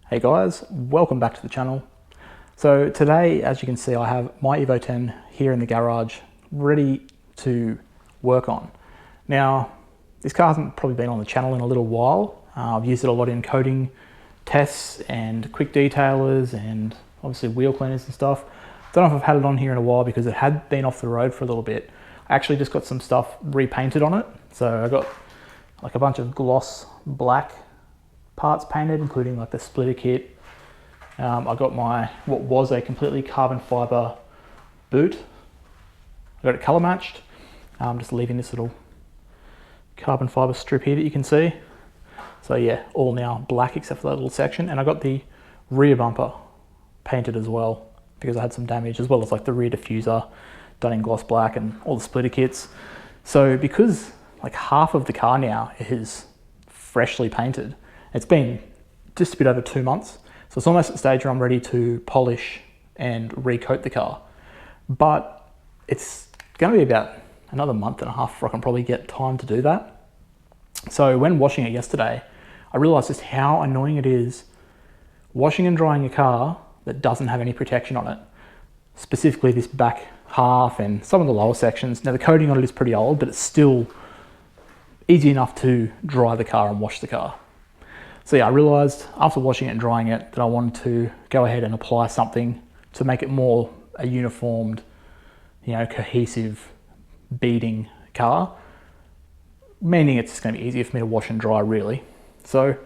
Hey guys, welcome back to the channel. So today, as you can see, I have my Evo 10 here in the garage, ready to work on. Now, this car hasn't probably been on the channel in a little while. I've used it a lot in coating tests and quick detailers and obviously wheel cleaners and stuff. Don't know if I've had it on here in a while because it had been off the road for a little bit. I actually just got some stuff repainted on it. So I got like a bunch of gloss black parts painted, including like the splitter kit. I got my, what was a completely carbon fiber boot. I got it color matched. I'm just leaving this little carbon fiber strip here that you can see. So yeah, all now black except for that little section. And I got the rear bumper painted as well because I had some damage, as well as like the rear diffuser done in gloss black and all the splitter kits. So because like half of the car now is freshly painted, it's been just a bit over 2 months. So it's almost at the stage where I'm ready to polish and recoat the car. But it's going to be about another month and a half before I can probably get time to do that. So when washing it yesterday, I realized just how annoying it is washing and drying a car that doesn't have any protection on it. Specifically this back half and some of the lower sections. Now the coating on it is pretty old, but it's still easy enough to dry the car and wash the car. So yeah, I realized after washing it and drying it that I wanted to go ahead and apply something to make it more a uniformed, cohesive beading car, meaning it's just going to be easier for me to wash and dry really. So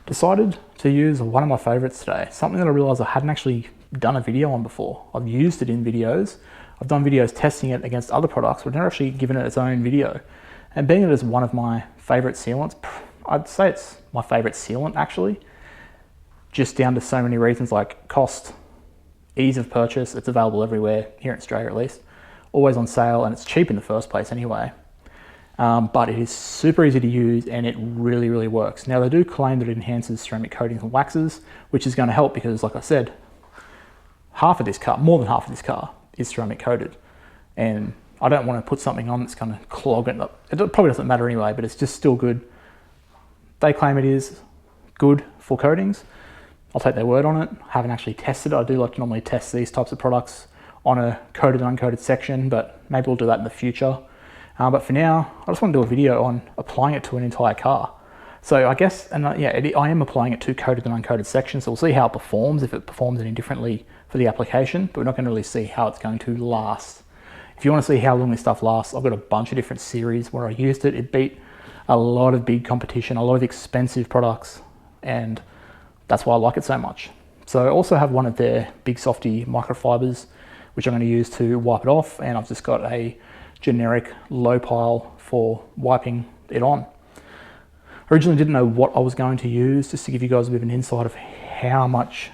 decided to use one of my favorites today, something that I realized I hadn't actually done a video on before. I've used it in videos. I've done videos testing it against other products, but I've never actually given it its own video. And being it as one of my favorite sealants, I'd say it's my favorite sealant actually, just down to so many reasons like cost, ease of purchase. It's available everywhere, here in Australia at least, always on sale, and it's cheap in the first place anyway. But it is super easy to use and it really, really works. Now they do claim that it enhances ceramic coatings and waxes, which is going to help because like I said, half of this car, more than half of this car is ceramic coated. And I don't want to put something on that's going to clog it up. It probably doesn't matter anyway, but it's just still good. They claim it is good for coatings. I'll take their word on it. I haven't actually tested it. I do like to normally test these types of products on a coated and uncoated section, but maybe we'll do that in the future. But for now, I just want to do a video on applying it to an entire car. So I guess, and yeah, I am applying it to coated and uncoated sections, so we'll see how it performs, if it performs any differently for the application, but we're not going to really see how it's going to last. If you want to see how long this stuff lasts, I've got a bunch of different series where I used it. It beat a lot of big competition, a lot of expensive products, and that's why I like it so much. So I also have one of their big softy microfibers, which I'm going to use to wipe it off, and I've just got a generic low pile for wiping it on. Originally didn't know what I was going to use, just to give you guys a bit of an insight of how much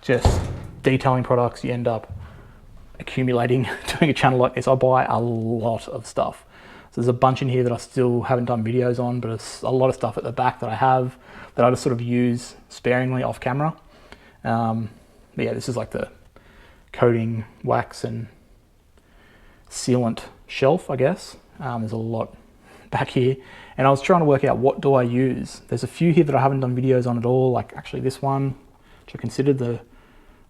just detailing products you end up accumulating doing a channel like this. I buy a lot of stuff. So there's a bunch in here that I still haven't done videos on, but it's a lot of stuff at the back that I have that I just sort of use sparingly off camera. But yeah, this is like the coating, wax and sealant shelf, I guess. There's a lot back here. And I was trying to work out what do I use. There's a few here that I haven't done videos on at all, like actually this one, which I considered the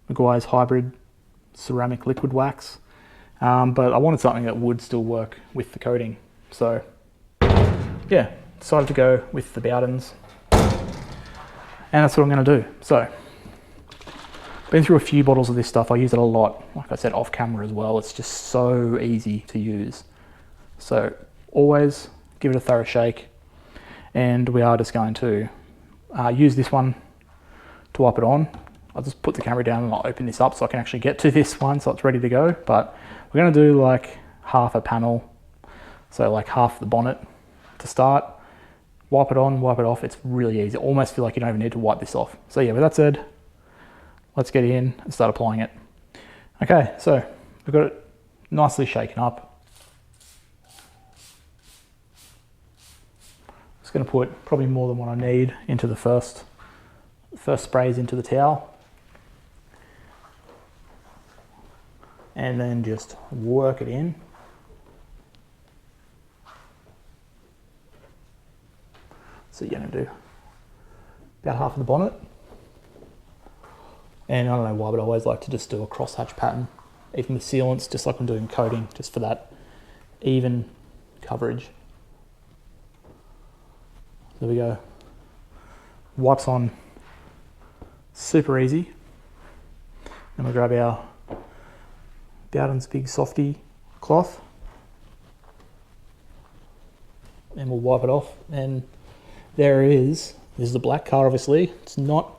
Maguire's hybrid ceramic liquid wax. But I wanted something that would still work with the coating. So yeah, decided to go with the Bowdens. And that's what I'm going to do. So been through a few bottles of this stuff. I use it a lot, like I said, off camera as well. It's just so easy to use. So always give it a thorough shake. And we are just going to use this one to wipe it on. I'll just put the camera down and I'll open this up so I can actually get to this one so it's ready to go. But we're going to do like half a panel, so like half the bonnet to start. Wipe it on, wipe it off. It's really easy. Almost feel like you don't even need to wipe this off. So yeah, with that said, let's get in and start applying it. Okay, so we've got it nicely shaken up. Just going to put probably more than what I need into the first sprays into the towel. And then just work it in. So you're going to do about half of the bonnet. And I don't know why, but I always like to just do a crosshatch pattern, even with sealants, just like I'm doing coating, just for that even coverage. There we go. Wipes on super easy. Then we'll grab our Bowden's big softy cloth and we'll wipe it off. And there it is. This is the black car, obviously. It's not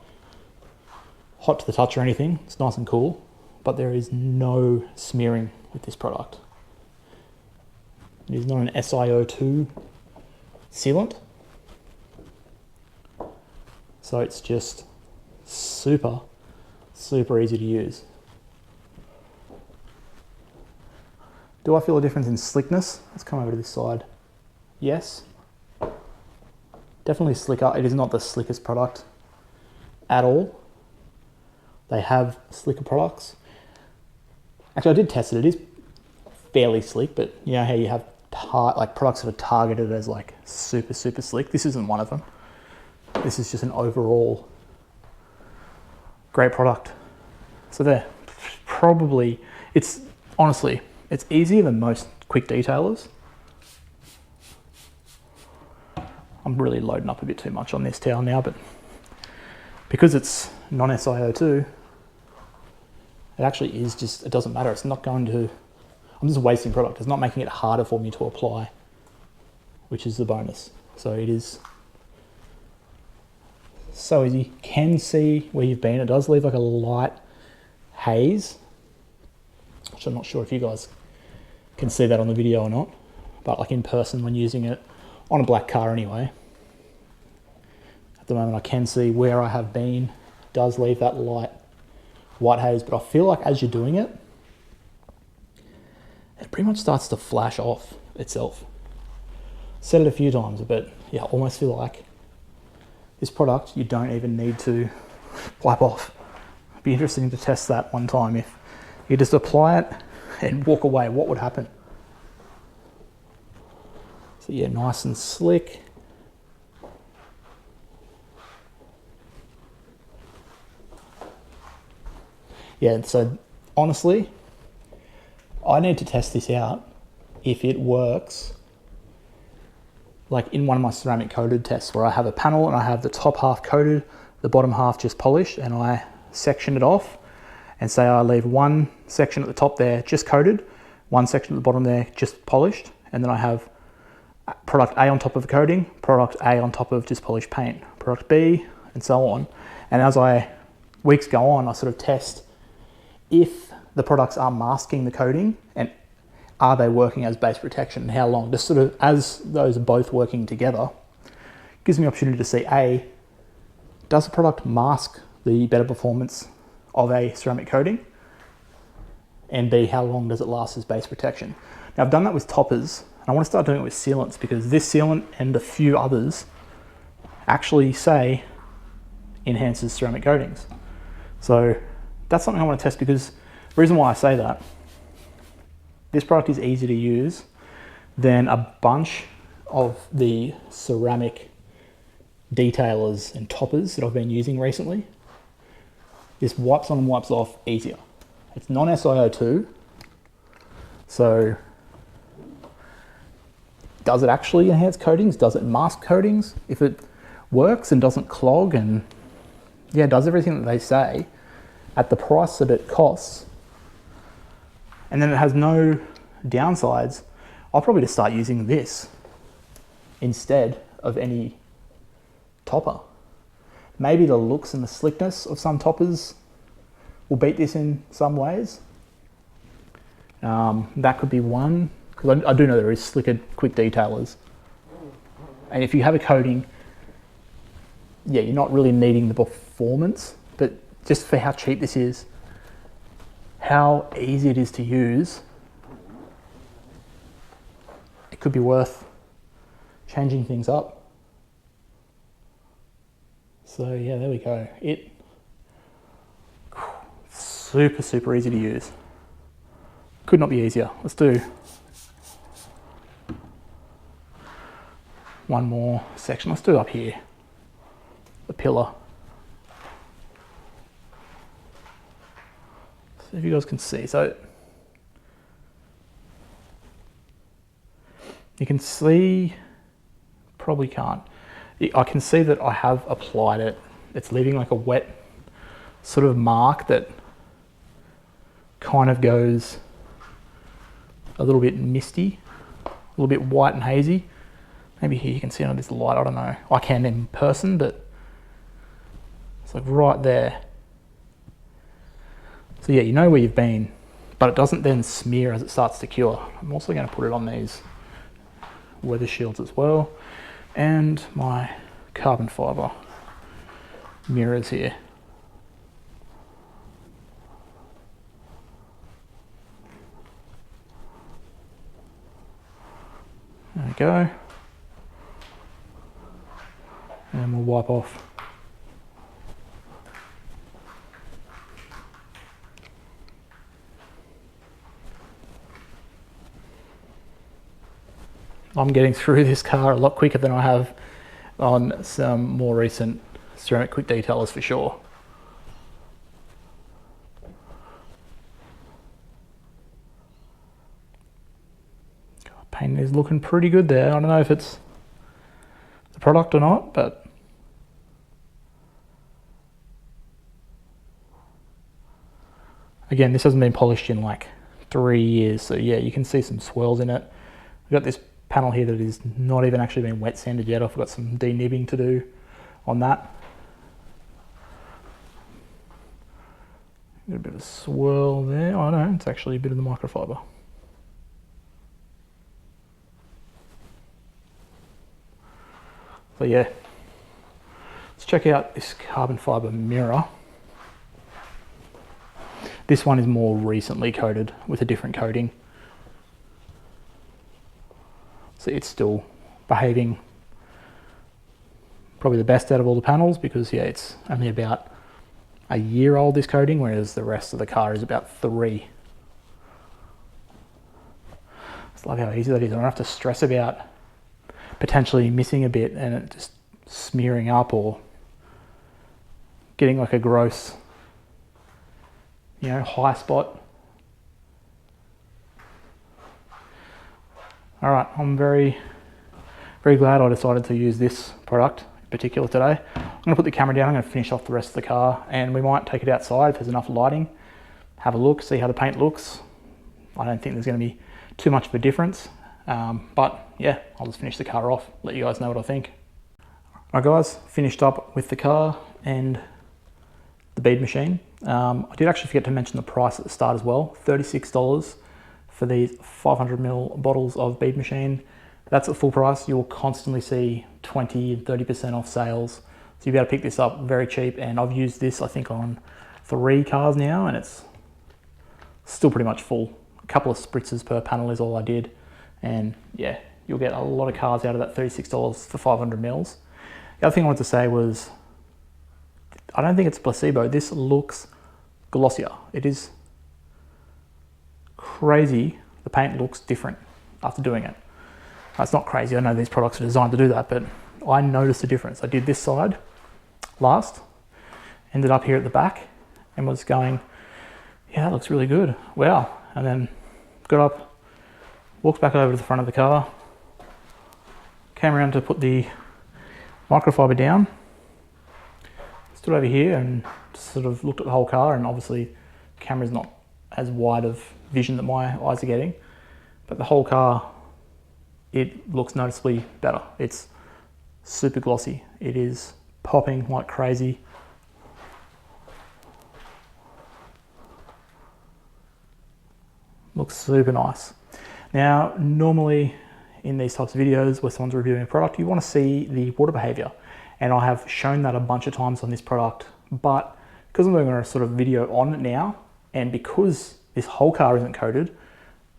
hot to the touch or anything. It's nice and cool, but there is no smearing with this product. It is not an SiO2 sealant. So it's just super, super easy to use. Do I feel a difference in slickness? Let's come over to this side. Yes. Definitely slicker. It is not the slickest product at all. They have slicker products. Actually, I did test it. It is fairly slick, but you know how you have like products that are targeted as like super, super slick? This isn't one of them. This is just an overall great product. So there, probably, it's honestly, it's easier than most quick detailers. I'm really loading up a bit too much on this towel now, but because it's non-SiO2, it actually is just, it doesn't matter. It's not going to, I'm just wasting product. It's not making it harder for me to apply, which is the bonus. So it is so easy. Can see where you've been. It does leave like a light haze, which I'm not sure if you guys can see that on the video or not, but like in person when using it on a black car anyway. At the moment I can see where I have been. It does leave that light white haze, but I feel like as you're doing it, it pretty much starts to flash off itself. Said it a few times, but yeah, I almost feel like this product you don't even need to wipe off. It'd be interesting to test that one time. If you just apply it and walk away, what would happen? So yeah, nice and slick. Yeah, so honestly, I need to test this out if it works like in one of my ceramic coated tests where I have a panel and I have the top half coated, the bottom half just polished, and I section it off and say I leave one section at the top there just coated, one section at the bottom there just polished, and then I have product A on top of the coating, product A on top of just polished paint, product B, and so on. And as weeks go on, I sort of test if the products are masking the coating and are they working as base protection and how long. Just sort of as those are both working together, gives me the opportunity to see A, does the product mask the better performance of a ceramic coating? And B, how long does it last as base protection? Now I've done that with toppers, and I want to start doing it with sealants because this sealant and a few others actually say enhances ceramic coatings. So that's something I want to test because the reason why I say that, this product is easy to use than a bunch of the ceramic detailers and toppers that I've been using recently. This wipes on and wipes off easier. It's non-SiO2, so does it actually enhance coatings? Does it mask coatings? If it works and doesn't clog and yeah, does everything that they say at the price that it costs, and then it has no downsides, I'll probably just start using this instead of any topper. Maybe the looks and the slickness of some toppers will beat this in some ways. That could be one, because I do know there is slicker quick detailers. And if you have a coating, yeah, you're not really needing the performance, but just for how cheap this is, how easy it is to use, it could be worth changing things up. So yeah, there we go. Super, super easy to use. Could not be easier. Let's do one more section. Let's do up here, the pillar. So if you guys can see, so you can see, probably can't. I can see that I have applied it. It's leaving like a wet sort of mark that kind of goes a little bit misty, a little bit white and hazy. Maybe here you can see under this light, I don't know. I can in person, but it's like right there. So yeah, you know where you've been, but it doesn't then smear as it starts to cure. I'm also going to put it on these weather shields as well, and my carbon fiber mirrors here. There we go. And we'll wipe off. I'm getting through this car a lot quicker than I have on some more recent ceramic quick detailers for sure. Paint is looking pretty good there. I don't know if it's the product or not, but again, this hasn't been polished in like 3 years, so yeah, you can see some swirls in it. We've got this panel here that is not even actually been wet sanded yet. I've got some denibbing to do on that. Got a bit of a swirl there. Oh no, it's actually a bit of the microfiber. So yeah, let's check out this carbon fiber mirror. This one is more recently coated with a different coating. So it's still behaving probably the best out of all the panels because yeah, it's only about a year old, this coating, whereas the rest of the car is about 3. It's like how easy that is. I don't have to stress about potentially missing a bit and it just smearing up or getting like a gross, you know, high spot. All right, I'm very glad I decided to use this product in particular today. I'm gonna put the camera down, I'm gonna finish off the rest of the car and we might take it outside if there's enough lighting, have a look, see how the paint looks. I don't think there's gonna be too much of a difference, but yeah, I'll just finish the car off, let you guys know what I think. All right guys, finished up with the car and the bead machine. I did actually forget to mention the price at the start as well, $36 for these 500ml bottles of bead machine. That's at full price. You'll constantly see 20 and 30% off sales. So you'll be able to pick this up very cheap. And I've used this, I think, on 3 cars now, and it's still pretty much full. A couple of spritzes per panel is all I did. And yeah, you'll get a lot of cars out of that $36 for 500 mils. The other thing I wanted to say was, I don't think it's placebo. This looks glossier. It is crazy. The paint looks different after doing it. It's not crazy. I know these products are designed to do that, but I noticed a difference. I did this side last, ended up here at the back and was going, yeah, that looks really good. Wow. And then got up, walked back over to the front of the car, came around to put the microfiber down, stood over here and just sort of looked at the whole car, and obviously the camera's not as wide of vision that my eyes are getting, but the whole car, it looks noticeably better. It's super glossy. It is popping like crazy. Looks super nice. Now, normally in these types of videos where someone's reviewing a product, you want to see the water behavior. And I have shown that a bunch of times on this product, but because I'm doing a sort of video on it now, and because this whole car isn't coated,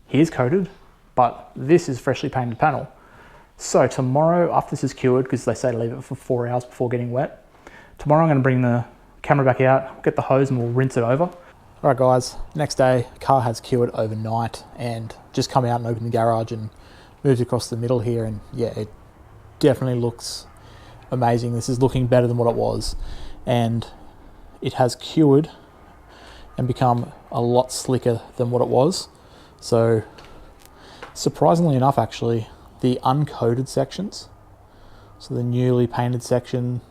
here's coated, but this is freshly painted panel. So tomorrow, after this is cured, because they say to leave it for 4 hours before getting wet, tomorrow I'm going to bring the camera back out, get the hose and we'll rinse it over. All right guys, next day, car has cured overnight and just come out and opened the garage and moved across the middle here, and yeah, it definitely looks amazing. This is looking better than what it was, and it has cured and become a lot slicker than what it was. So surprisingly enough, actually, the uncoated sections, so the newly painted section,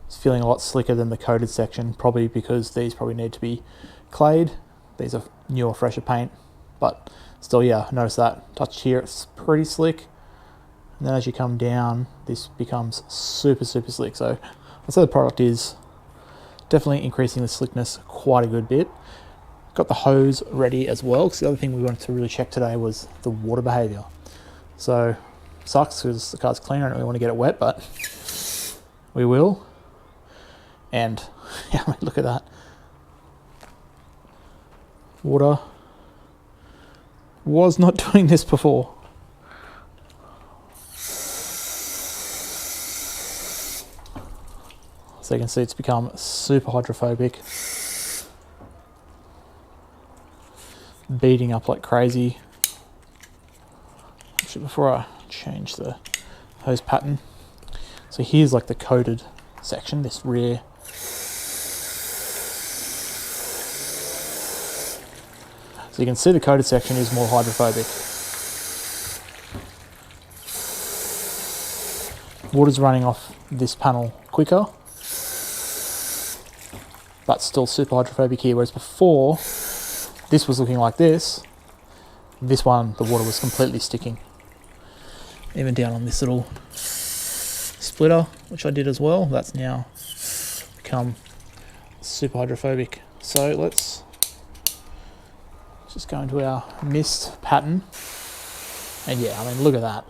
is feeling a lot slicker than the coated section, probably because these probably need to be clayed. These are newer, fresher paint, but still, yeah, notice that. Touched here, it's pretty slick. And then as you come down, this becomes super, super slick. So I'd say the product is definitely increasing the slickness quite a good bit. Got the hose ready as well, because the other thing we wanted to really check today was the water behavior. So sucks because the car's clean, I don't really want to get it wet, but we will. And yeah, I mean, look at that. Water was not doing this before. So you can see it's become super hydrophobic, beading up like crazy. Actually, before I change the hose pattern, so here's like the coated section, this rear. So you can see the coated section is more hydrophobic. Water's running off this panel quicker, but still super hydrophobic here, whereas before this was looking like this. This one, the water was completely sticking. Even down on this little splitter, which I did as well, that's now become super hydrophobic. So let's just go into our mist pattern. And yeah, I mean, look at that.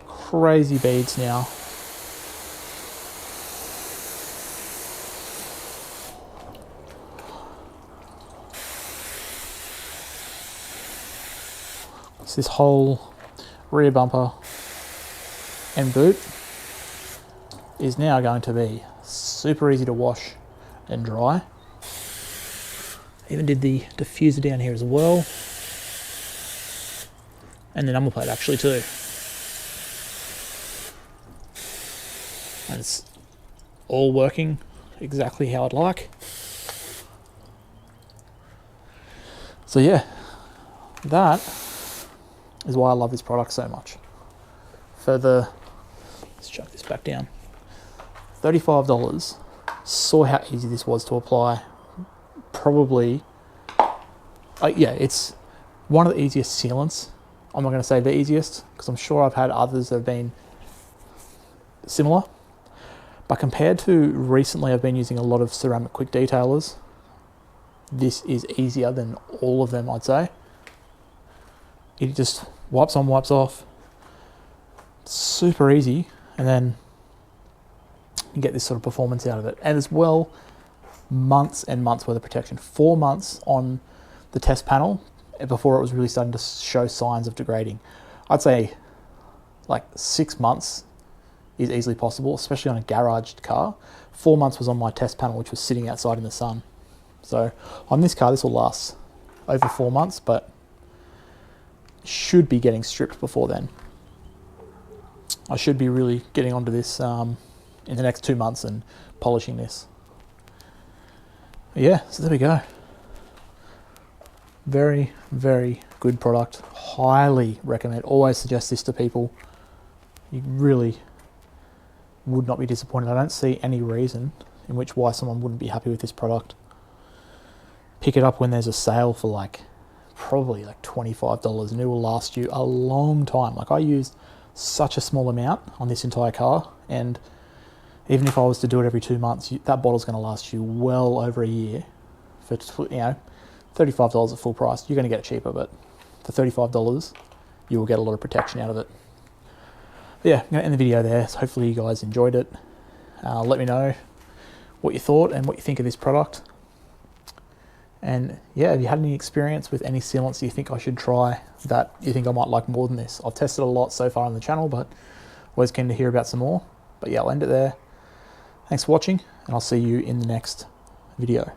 Crazy beads now. So this whole rear bumper and boot is now going to be super easy to wash and dry. Even did the diffuser down here as well, and the number plate actually too. And it's all working exactly how I'd like. So yeah, that is why I love this product so much. Let's chuck this back down. $35. Saw how easy this was to apply. Probably, yeah, it's one of the easiest sealants. I'm not going to say the easiest, because I'm sure I've had others that have been similar. But compared to recently, I've been using a lot of ceramic quick detailers. This is easier than all of them, I'd say. It just wipes on, wipes off. Super easy, and then you get this sort of performance out of it. And as well, months and months worth of protection. 4 months on the test panel before it was really starting to show signs of degrading. I'd say like 6 months is easily possible, especially on a garaged car. 4 months was on my test panel, which was sitting outside in the sun. So on this car, this will last over 4 months, but should be getting stripped before then. I should be really getting onto this in the next 2 months and polishing this. Yeah, so there we go. Very, very good product. Highly recommend. Always suggest this to people. You really would not be disappointed. I don't see any reason in which why someone wouldn't be happy with this product. Pick it up when there's a sale for like probably like $25, and it will last you a long time. Like, I used such a small amount on this entire car, and even if I was to do it every 2 months, that bottle's going to last you well over a year. For, you know, $35 at full price. You're going to get it cheaper, but for $35, you will get a lot of protection out of it. But yeah, I'm going to end the video there. So hopefully you guys enjoyed it. Let me know what you thought and what you think of this product. And yeah, have you had any experience with any sealants you think I should try that you think I might like more than this? I've tested a lot so far on the channel, but always keen to hear about some more. But yeah, I'll end it there. Thanks for watching, and I'll see you in the next video.